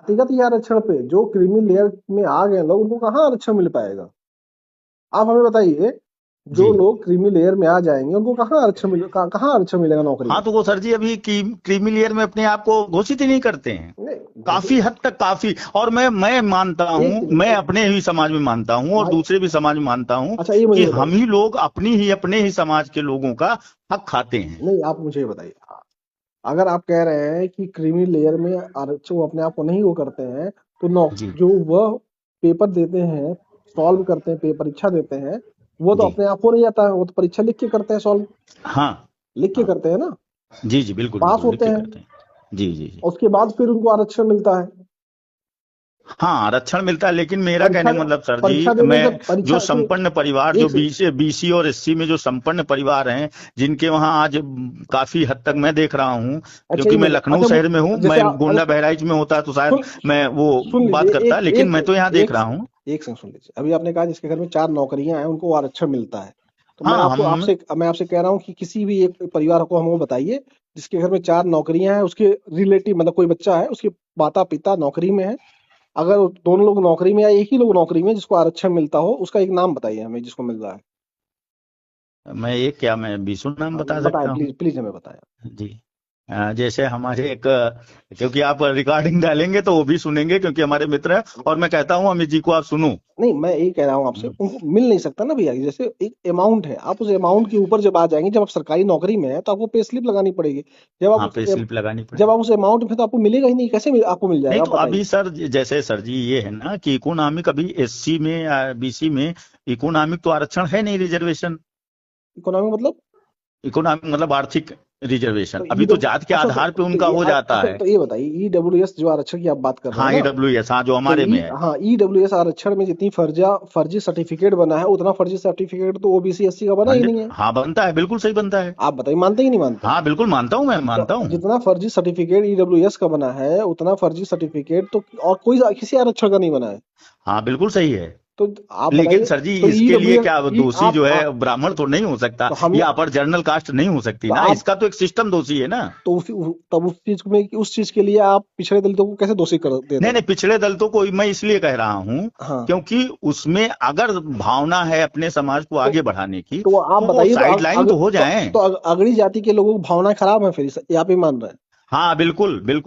व्यक्तिगत ही आरक्षण पे जो क्रीमी लेयर में आ गए लोग उनको कहाँ आरक्षण मिल पाएगा? आप हमें बताइए, जो जी। लोग क्रीमी लेयर में आ जाएंगे उनको कहाँ आरक्षण मिलेगा नौकरी हाँ में? तो वो सर जी अभी क्रीमी लेयर में अपने आप को घोषित ही नहीं करते हैं। नहीं काफी घोषित। हद तक काफी, और मैं मानता हूँ, मैं एक अपने ही समाज में मानता हूँ और भाई, दूसरे भी समाज में मानता हूँ अच्छा ये मुझे कि हम बताइए। ही लोग अपने ही समाज के लोगों का हक खाते हैं। नहीं आप मुझे ये बताइए, अगर आप कह रहे हैं कि क्रीमी लेयर में आरक्षण वो अपने आप को नहीं वो करते हैं, तो नौ जी। जो वह पेपर देते हैं, सॉल्व करते हैं, परीक्षा देते हैं, वो तो जी। अपने आप को नहीं आता है, वो तो परीक्षा लिख के करते हैं, सॉल्व हाँ। लिख के हाँ। करते हैं ना, जी जी, बिल्कुल पास बिल्कुल लिख होते के हैं, करते हैं। जी जी जी। उसके बाद फिर उनको आरक्षण मिलता है। हाँ, आरक्षण मिलता है, लेकिन मेरा परीक्षा कहने का मतलब सर जी, परीक्षा देने से मैं जो परीक्षा सुनिए, संपन्न परिवार, जो एक से बीसी और एससी में जो संपन्न परिवार हैं, जिनके वहां आज काफी हद तक मैं देख रहा हूँ, अच्छा क्योंकि ये मैं मुझे लखनऊ अच्छा शहर में हूँ, जैसे मैं आप गोंडा अगर बहराइच में होता तो शायद सुन मैं वो सुन लीजिए, बात करता, एक लेकिन एक मैं तो यहाँ देख एक रहा हूँ। एक सेकंड सुन लीजिए। अभी आपने कहा जिसके घर में 4 नौकरियां हैं उनको आरक्षण मिलता है, तो हाँ हम। मैं आपसे कह रहा हूँ कि किसी भी एक परिवार को हमको बताइए जिसके घर में 4 नौकरियां हैं, उसके रिलेटिव मतलब कोई बच्चा है, उसके माता पिता नौकरी में है, अगर वो दोनों लोग नौकरी में या एक ही लोग नौकरी में है, जिसको आरक्षण मिलता हो, उसका एक नाम बताइए हमें जिसको मिल रहा है। मैं एक क्या, मैं बीसू नाम हाँ, बता बताएं सकता हूँ। प्लीज प्लीज हमें बताएं। जी। जैसे हमारे एक, क्योंकि आप रिकॉर्डिंग डालेंगे तो वो भी सुनेंगे, क्योंकि हमारे मित्र हैं, और मैं कहता हूँ अमित जी को आप सुनो। नहीं मैं यही कह रहा हूँ आपसे, उनको मिल नहीं सकता ना भैया, जैसे एक अमाउंट है, आप उस अमाउंट के ऊपर जब आ जाएंगे, जब आप सरकारी नौकरी में है तो आपको पे स्लिप लगानी पड़ेगी। जब आप हाँ, पे स्लिप लगानी जब पड़ेगी। आप उस अमाउंट में, तो आपको मिलेगा ही नहीं, कैसे आपको मिल नहीं जाएगा, आप तो बताइए। अभी सर, जैसे सर जी ये है ना कि इकोनॉमिक, अभी एससी में बीसी में इकोनॉमिक तो आरक्षण है नहीं, रिजर्वेशन। इकोनॉमी मतलब? इकोनॉमिक मतलब आर्थिक रिजर्वेशन, तो अभी तो जात के अच्छा आधार पे उनका हो जाता है। तो ये बताइए, ईडब्ल्यूएस जो आरक्षण की आप बात कर रहे हैं हाँ, ना, ईडब्ल्यूएस, हाँ, जो तो हमारे में है। ईडब्ल्यूएस आरक्षण में जितनी फर्जी सर्टिफिकेट बना है, उतना फर्जी सर्टिफिकेट तो ओबीसी एससी का बना ही 100, नहीं है। हाँ बनता है, बिल्कुल सही बनता है। आप बताइए, मानते ही नहीं मानते? हाँ बिल्कुल मानता हूँ, मैं तो मानता हूँ। जितना फर्जी सर्टिफिकेट ईडब्ल्यूएस का बना है, उतना फर्जी सर्टिफिकेट तो और कोई किसी आरक्षण का नहीं बना है। हाँ बिल्कुल सही है। तो आप लेकिन बताइए, सर जी तो इसके लिए क्या दोषी आप जो है ब्राह्मण तो नहीं हो सकता, तो हमें या अपर जनरल कास्ट नहीं हो सकती तो ना, आप इसका तो एक सिस्टम दोषी है ना। तो तब उस चीज के लिए आप पिछड़े दलितों को कैसे दोषी कर दे रहे नहीं हैं? नहीं, पिछड़े दलों को मैं इसलिए कह रहा हूं, हाँ, क्योंकि उसमें अगर भावना है अपने समाज को तो आगे बढ़ाने की, तो आप तो वो बताइए, साइड लाइन तो हो जाएं। अगड़ी जाति के लोग भावनाएं खराब है फिर, ये आप ही मान रहे हैं? हाँ बिल्कुल बिल्कुल।